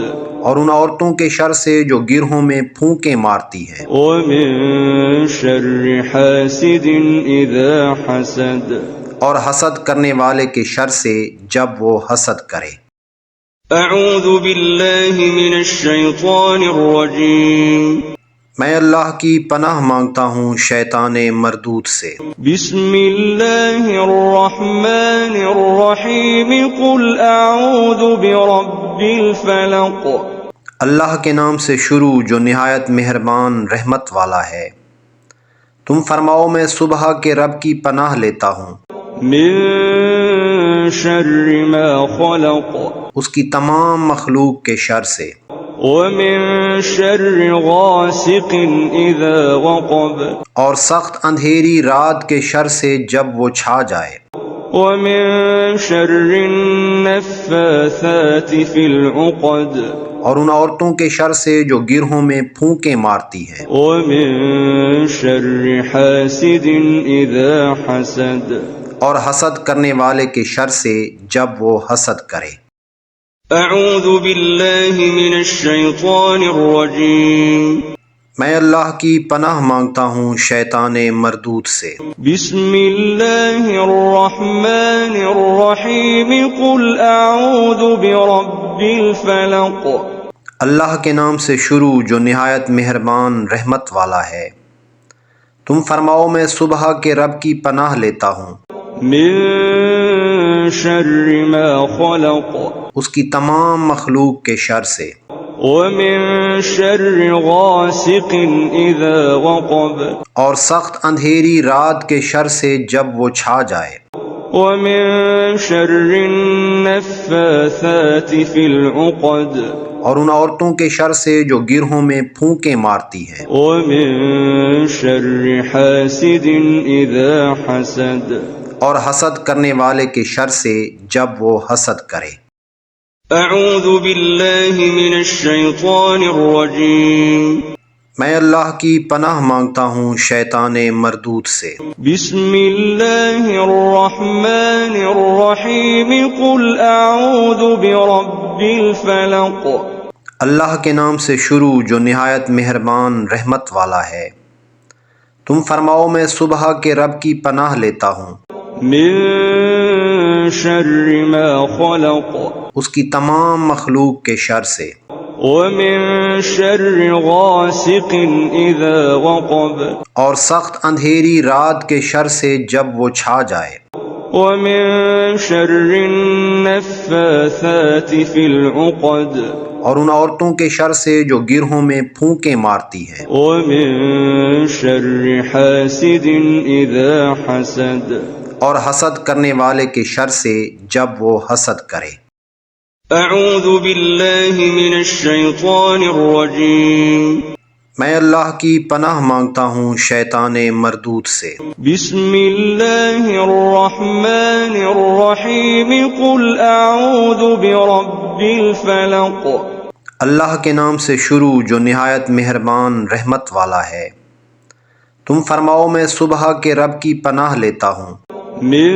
اور ان عورتوں کے شر سے جو گرہوں میں پھونکے مارتی ہیں، ومن شر حاسد إذا حسد اور حسد کرنے والے کے شر سے جب وہ حسد کرے۔ أعوذ بالله من الشيطان الرجيم میں اللہ کی پناہ مانگتا ہوں شیطان مردود سے۔ بسم الله الرحمن الرحيم قل أعوذ برب الفلق اللہ کے نام سے شروع جو نہایت مہربان رحمت والا ہے۔ تم فرماؤ میں صبح کے رب کی پناہ لیتا ہوں من شر ما خلق اس کی تمام مخلوق کے شر سے، ومن شر غاسق إذا وقب اور سخت اندھیری رات کے شر سے جب وہ چھا جائے، ومن شر النفاثات في العقد اور ان عورتوں کے شر سے جو گرہوں میں پھونکے مارتی ہیں، ومن شر حاسد إذا حسد اور حسد کرنے والے کے شر سے جب وہ حسد کرے۔ أعوذ بالله من الشيطان الرجيم میں اللہ کی پناہ مانگتا ہوں شیطان مردود سے۔ بسم الله الرحمن الرحيم قل أعوذ برب الفلق اللہ کے نام سے شروع جو نہایت مہربان رحمت والا ہے۔ تم فرماؤ میں صبح کے رب کی پناہ لیتا ہوں من شر ما خلق اس کی تمام مخلوق کے شر سے، ومن شر غاسق إذا وقب اور سخت اندھیری رات کے شر سے جب وہ چھا جائے، ومن شر النفاثات في العقد اور ان عورتوں کے شر سے جو گرہوں میں پھونکے مارتی ہیں، ومن شر حاسد إذا حسد اور حسد کرنے والے کے شر سے جب وہ حسد کرے۔ أعوذ بالله من الشيطان الرجيم میں اللہ کی پناہ مانگتا ہوں شیطان مردود سے۔ بسم الله الرحمن الرحيم قل أعوذ برب الفلق اللہ کے نام سے شروع جو نہایت مہربان رحمت والا ہے۔ تم فرماؤ میں صبح کے رب کی پناہ لیتا ہوں من شر ما خلق اس کی تمام مخلوق کے شر سے، ومن شر غاسق إذا وقب اور سخت اندھیری رات کے شر سے جب وہ چھا جائے، ومن شر النفاثات في العقد اور ان عورتوں کے شر سے جو گرہوں میں پھونکے مارتی ہیں، ومن شر حاسد إذا حسد اور حسد کرنے والے کے شر سے جب وہ حسد کرے۔ أعوذ بالله من الشيطان الرجيم میں اللہ کی پناہ مانگتا ہوں شیطان مردود سے۔ بسم الله الرحمن الرحيم قل أعوذ برب الفلق اللہ کے نام سے شروع جو نہایت مہربان رحمت والا ہے۔ تم فرماؤ میں صبح کے رب کی پناہ لیتا ہوں من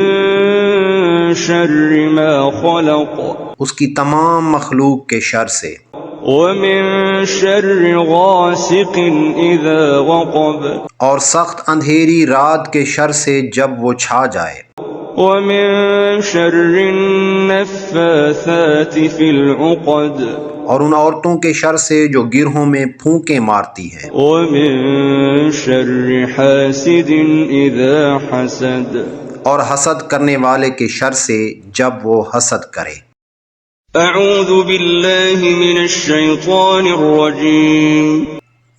شر ما خلق اس کی تمام مخلوق کے شر سے، ومن شر غاسق إذا وقب اور سخت اندھیری رات کے شر سے جب وہ چھا جائے، ومن شر النفاثات في العقد اور ان عورتوں کے شر سے جو گرہوں میں پھونکے مارتی ہیں، ومن شر حاسد إذا حسد اور حسد کرنے والے کے شر سے جب وہ حسد کرے۔ أعوذ بالله من الشيطان الرجيم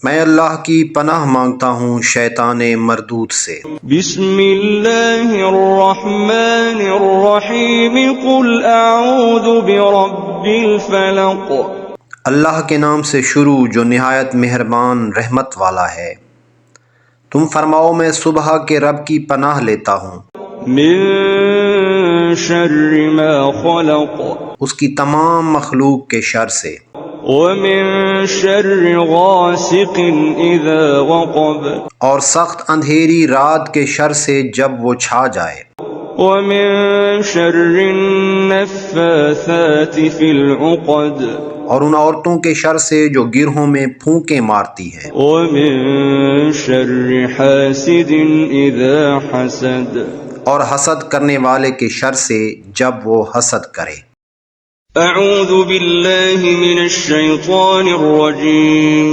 میں اللہ کی پناہ مانگتا ہوں شیطان مردود سے۔ بسم الله الرحمن الرحيم قل أعوذ برب الفلق اللہ کے نام سے شروع جو نہایت مہربان رحمت والا ہے۔ تم فرماؤ میں صبح کے رب کی پناہ لیتا ہوں من شر ما خلق اس کی تمام مخلوق کے شر سے، ومن شر غاسق إذا وقب اور سخت اندھیری رات کے شر سے جب وہ چھا جائے، ومن شر النفاثات في العقد اور ان عورتوں کے شر سے جو گرہوں میں پھونکے مارتی ہیں، ومن شر حاسد إذا حسد اور حسد کرنے والے کے شر سے جب وہ حسد کرے۔ أعوذ بالله من الشيطان الرجيم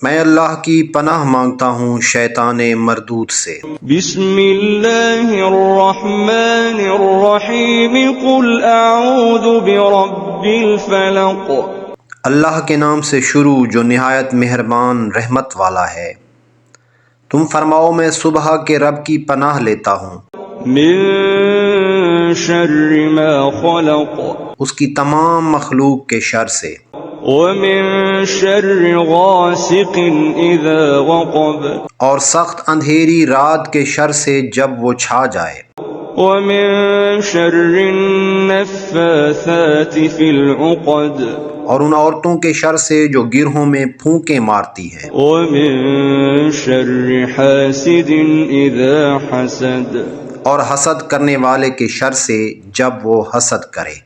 میں اللہ کی پناہ مانگتا ہوں شیطان مردود سے۔ بسم الله الرحمن الرحيم قل أعوذ برب الفلق اللہ کے نام سے شروع جو نہایت مہربان رحمت والا ہے۔ تم فرماؤ میں صبح کے رب کی پناہ لیتا ہوں من شر ما خلق اس کی تمام مخلوق کے شر سے، ومن شر غاسق إذا وقب اور سخت اندھیری رات کے شر سے جب وہ چھا جائے، ومن شر النفاثات في العقد اور ان عورتوں کے شر سے جو گرہوں میں پھونکے مارتی ہیں، ومن شر حاسد إذا حسد اور حسد کرنے والے کے شر سے جب وہ حسد کرے۔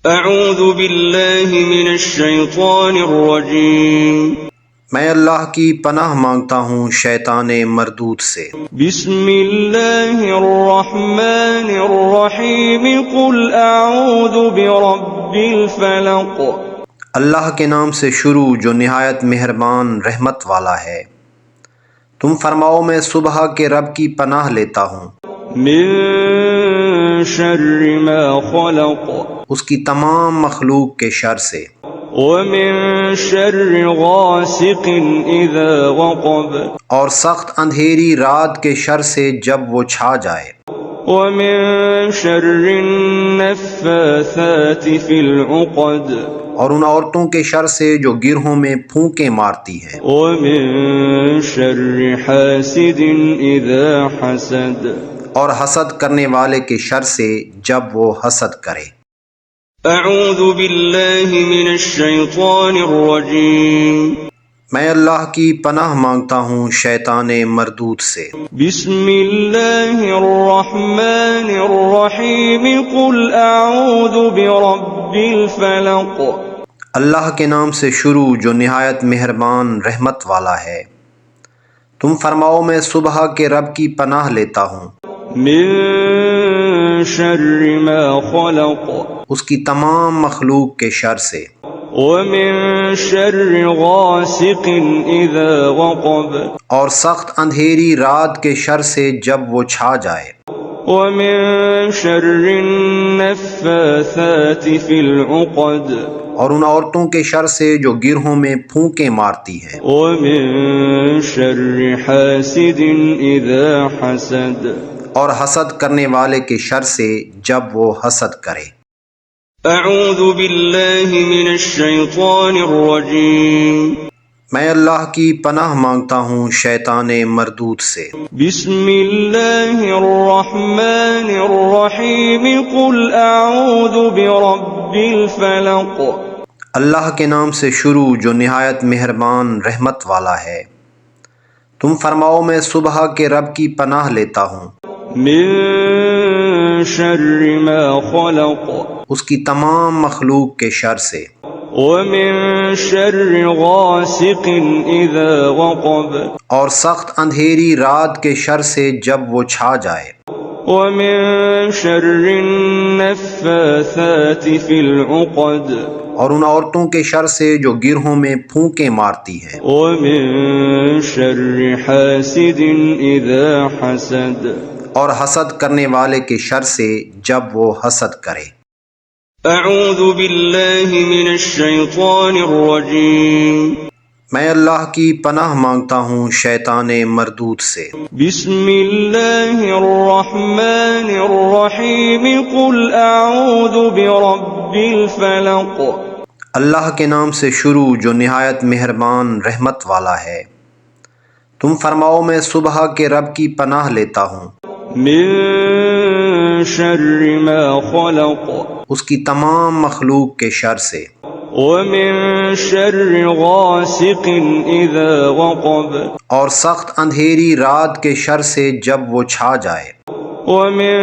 أعوذ بالله من الشيطان الرجيم میں اللہ کی پناہ مانگتا ہوں شیطان مردود سے۔ بسم الله الرحمن الرحيم قل أعوذ برب الفلق اللہ کے نام سے شروع جو نہایت مہربان رحمت والا ہے۔ تم فرماؤ میں صبح کے رب کی پناہ لیتا ہوں من شر ما خلق اس کی تمام مخلوق کے شر سے، ومن شر غاسق إذا وقب اور سخت اندھیری رات کے شر سے جب وہ چھا جائے، ومن شر النفاثات في العقد اور ان عورتوں کے شر سے جو گرہوں میں پھونکے مارتی ہیں، ومن شر حاسد إذا حسد اور حسد کرنے والے کے شر سے جب وہ حسد کرے۔ أعوذ بالله من الشيطان الرجيم میں اللہ کی پناہ مانگتا ہوں شیطان مردود سے۔ بسم الله الرحمن الرحيم قل أعوذ برب الفلق اللہ کے نام سے شروع جو نہایت مہربان رحمت والا ہے۔ تم فرماؤ میں صبح کے رب کی پناہ لیتا ہوں من شر ما خلق اس کی تمام مخلوق کے شر سے، ومن شر غاسق إذا وقب اور سخت اندھیری رات کے شر سے جب وہ چھا جائے، ومن شر النفاثات في العقد اور ان عورتوں کے شر سے جو گرہوں میں پھونکے مارتی ہیں، ومن شر حاسد إذا حسد اور حسد کرنے والے کے شر سے جب وہ حسد کرے۔ أعوذ بالله من الشيطان الرجيم میں اللہ کی پناہ مانگتا ہوں شیطان مردود سے۔ بسم الله الرحمن الرحيم قل أعوذ برب الفلق اللہ کے نام سے شروع جو نہایت مہربان رحمت والا ہے۔ تم فرماؤ میں صبح کے رب کی پناہ لیتا ہوں من شر ما خلق اس کی تمام مخلوق کے شر سے، ومن شر غاسق إذا وقب اور سخت اندھیری رات کے شر سے جب وہ چھا جائے، ومن شر النفاثات في العقد اور ان عورتوں کے شر سے جو گرہوں میں پھونکے مارتی ہیں، ومن شر حاسد إذا حسد اور حسد کرنے والے کے شر سے جب وہ حسد کرے۔ أعوذ بالله من الشيطان الرجيم میں اللہ کی پناہ مانگتا ہوں شیطان مردود سے۔ بسم الله الرحمن الرحيم قل أعوذ برب الفلق اللہ کے نام سے شروع جو نہایت مہربان رحمت والا ہے۔ تم فرماؤ میں صبح کے رب کی پناہ لیتا ہوں من شر ما خلق اس کی تمام مخلوق کے شر سے، ومن شر غاسق إذا وقب اور سخت اندھیری رات کے شر سے جب وہ چھا جائے، ومن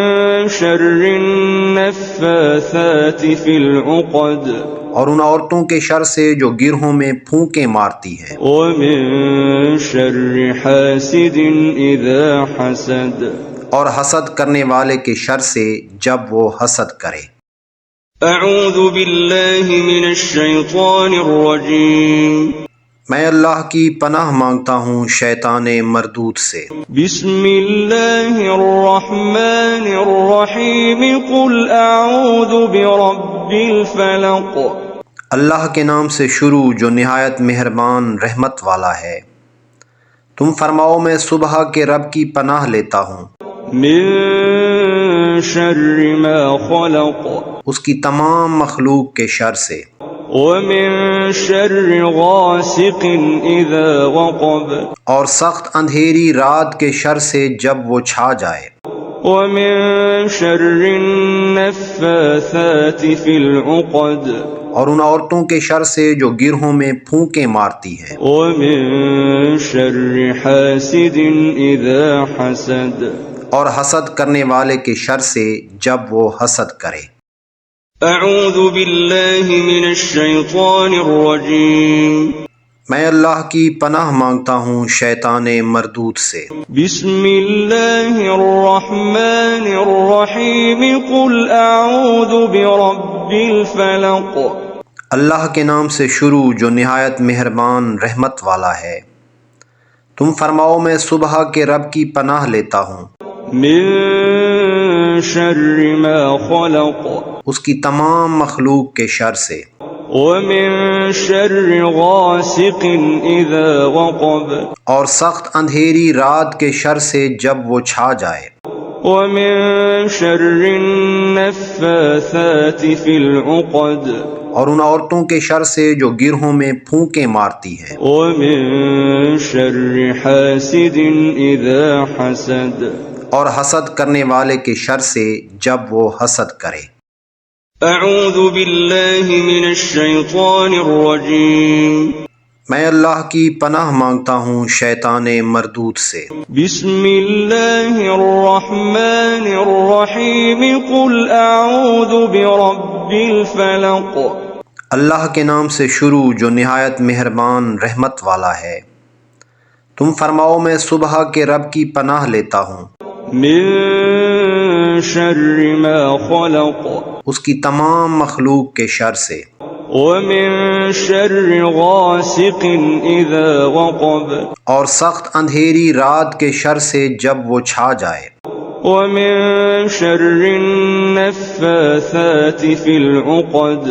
شر النفاثات في العقد اور ان عورتوں کے شر سے جو گرہوں میں پھونکے مارتی ہیں، ومن شر حاسد إذا حسد اور حسد کرنے والے کے شر سے جب وہ حسد کرے۔ أعوذ بالله من الشيطان الرجيم میں اللہ کی پناہ مانگتا ہوں شیطان مردود سے۔ بسم الله الرحمن الرحيم قل أعوذ برب الفلق اللہ کے نام سے شروع جو نہایت مہربان رحمت والا ہے۔ تم فرماؤ میں صبح کے رب کی پناہ لیتا ہوں من شر ما خلق اس کی تمام مخلوق کے شر سے، ومن شر غاسق إذا وقب اور سخت اندھیری رات کے شر سے جب وہ چھا جائے، ومن شر النفاثات في العقد اور ان عورتوں کے شر سے جو گرہوں میں پھونکے مارتی ہیں، ومن شر حاسد إذا حسد اور حسد کرنے والے کے شر سے جب وہ حسد کرے۔ أعوذ بالله من الشيطان الرجيم میں اللہ کی پناہ مانگتا ہوں شیطان مردود سے۔ بسم الله الرحمن الرحيم قل أعوذ برب الفلق اللہ کے نام سے شروع جو نہایت مہربان رحمت والا ہے۔ تم فرماؤ میں صبح کے رب کی پناہ لیتا ہوں من شر ما خلق اس کی تمام مخلوق کے شر سے، ومن شر غاسق إذا وقب اور سخت اندھیری رات کے شر سے جب وہ چھا جائے، ومن شر النفاثات في العقد اور ان عورتوں کے شر سے جو گرہوں میں پھونکے مارتی ہیں، ومن شر حاسد إذا حسد اور حسد کرنے والے کے شر سے جب وہ حسد کرے۔ أعوذ بالله من الشيطان الرجيم میں اللہ کی پناہ مانگتا ہوں شیطان مردود سے۔ بسم الله الرحمن الرحيم قل أعوذ برب الفلق اللہ کے نام سے شروع جو نہایت مہربان رحمت والا ہے۔ تم فرماؤ میں صبح کے رب کی پناہ لیتا ہوں من شر ما خلق اس کی تمام مخلوق کے شر سے، ومن شر غاسق إذا وقب اور سخت اندھیری رات کے شر سے جب وہ چھا جائے، ومن شر النفاثات في العقد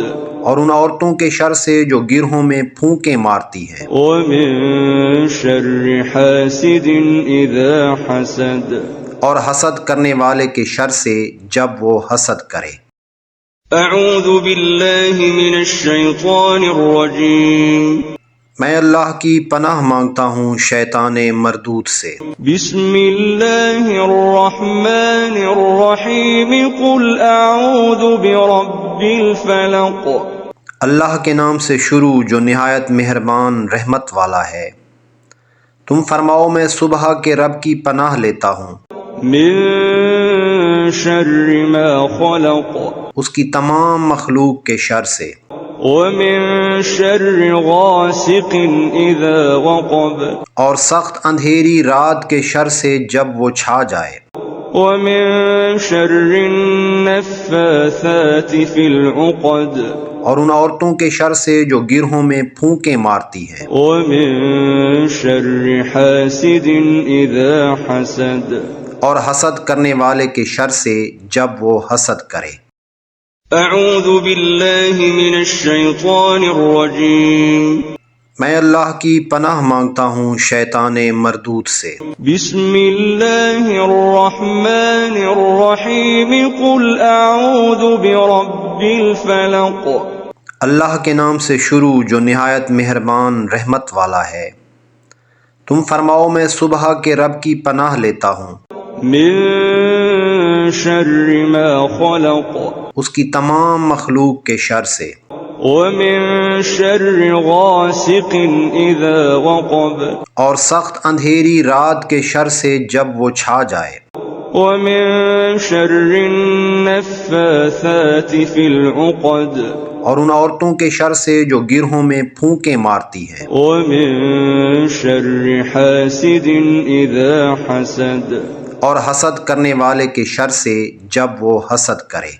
اور ان عورتوں کے شر سے جو گرہوں میں پھونکے مارتی ہیں، ومن شر حاسد إذا حسد اور حسد کرنے والے کے شر سے جب وہ حسد کرے۔ أعوذ بالله من الشيطان الرجيم میں اللہ کی پناہ مانگتا ہوں شیطان مردود سے۔ بسم الله الرحمن الرحيم قل أعوذ برب الفلق اللہ کے نام سے شروع جو نہایت مہربان رحمت والا ہے۔ تم فرماؤ میں صبح کے رب کی پناہ لیتا ہوں من شر ما خلق اس کی تمام مخلوق کے شر سے، ومن شر غاسق إذا وقب اور سخت اندھیری رات کے شر سے جب وہ چھا جائے، ومن شر النفاثات في العقد اور ان عورتوں کے شر سے جو گرہوں میں پھونکے مارتی ہیں، ومن شر حاسد إذا حسد اور حسد کرنے والے کے شر سے جب وہ حسد کرے۔ أعوذ بالله من الشيطان الرجيم میں اللہ کی پناہ مانگتا ہوں شیطان مردود سے۔ بسم الله الرحمن الرحيم قل أعوذ برب الفلق اللہ کے نام سے شروع جو نہایت مہربان رحمت والا ہے۔ تم فرماؤ میں صبح کے رب کی پناہ لیتا ہوں من شر ما خلق اس کی تمام مخلوق کے شر سے، ومن شر غاسق إذا وقب اور سخت اندھیری رات کے شر سے جب وہ چھا جائے، ومن شر النفاثات في العقد اور ان عورتوں کے شر سے جو گرہوں میں پھونکے مارتی ہیں، ومن شر حاسد إذا حسد اور حسد کرنے والے کے شر سے جب وہ حسد کرے۔